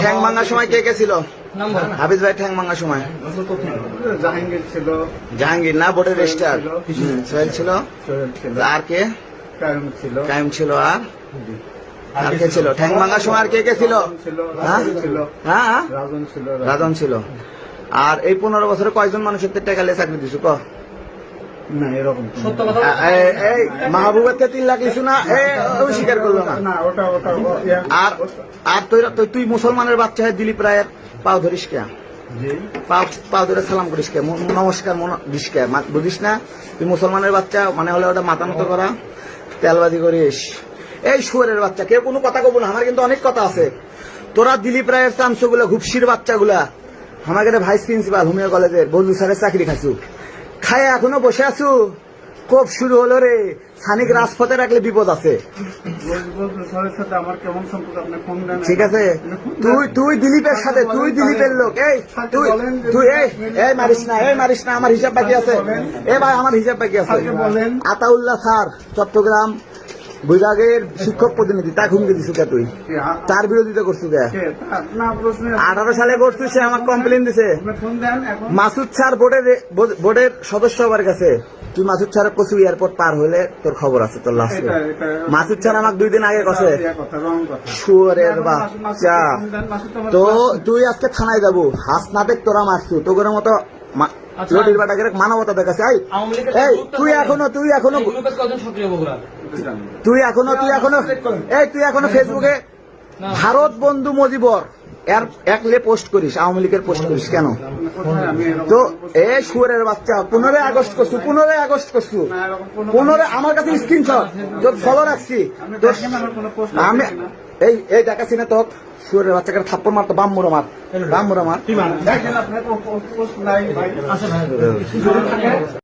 ঠ্যাং ভাঙার সময় কে কে ছিল? হাফিজ ভাই ঠ্যাং ভাঙার সময় জাহাঙ্গীর ছিল, জাহাঙ্গীর না ভোটের রেজিস্টার সোহেল ছিল, আর কে? কায়েম ছিল, আর কে ছিল? ঠ্যাং ভাঙার সময় আর কে কে ছিল? হ্যাঁ রাজন ছিল। আর এই 15 বছরে কয়জন মানুষের টাকা লে চাকরি দিছো? না এরকম এই মাহবুবের 3 লাখ লিছু না, স্বীকার করলো না। আর তুই মুসলমানের বাচ্চা হয়ে দিলীপ রায়ের পাও ধরিস কে? পাও ধরে সালাম করিস কে? নমস্কার দিস কে? বুঝিস না তুই মুসলমানের বাচ্চা মানে হলে ওটা মাথা মতো করা, তেলবাজি করিস। এই শুয়ারের বাচ্চা, কেউ কোনো কথা কব না, আমার কিন্তু অনেক কথা আছে। তোরা দিলীপ রায়ের চামচগুলা, ঘুপসির বাচ্চাগুলা, আমাকে ভাইস প্রিন্সিপাল হোমিও কলেজের বন্ধু স্যারের চাকরি খাইছু, খায় এখনো বসে আছু। কোপ শুরু হলো রে, ছানিক রাজপথে রাখলে বিপদ আছে। ঠিক আছে, তুই দিলীপের সাথে, তুই দিলীপের লোক। এই তুই এই মারিস না, আমার হিসাব বাকি আছে। এ ভাই আমার হিসাব বাকি আছে। আতাউল্লাহ স্যার চট্টগ্রাম বিভাগের শিক্ষক প্রতিনিধি, তাকে হুমকি দিছু কে? তুই তার বিরোধিতা করছু কে? 18 সালে করছু, সে আমার কমপ্লেন দিছে। মাসুদ স্যার বোর্ডের সদস্য হবার কাছে তুই মাসুদ স্যার কছু এয়ারপোর্ট পার হলে তোর খবর আছে, তোর লাস্ট। মাসুদ স্যার আমাকে 2 দিন আগে কছে শুয়ারের বাচ্চা, তো তুই আজকে থানায় যাবো। হাসনাতে তোরা মারছু, তোর মতো লটির বাটাকে মানবতা দেখাচ্ছে। এই তুই এখনো ফেসবুকে ভারত বন্ধু মুজিবর এর একলে পোস্ট করিস, আওয়ামী লীগের পোস্ট করিস কেন? তো এই শুয়ারের বাচ্চা 15 আগস্ট করছু, 15 আমার কাছে স্ক্রিনশট তোর ফলো রাখছি। আমি এই দেখাচ্ছি না তোর শুয়ারের বাচ্চাকে থাপ্পড় মারতো, বাম্মুরা মার।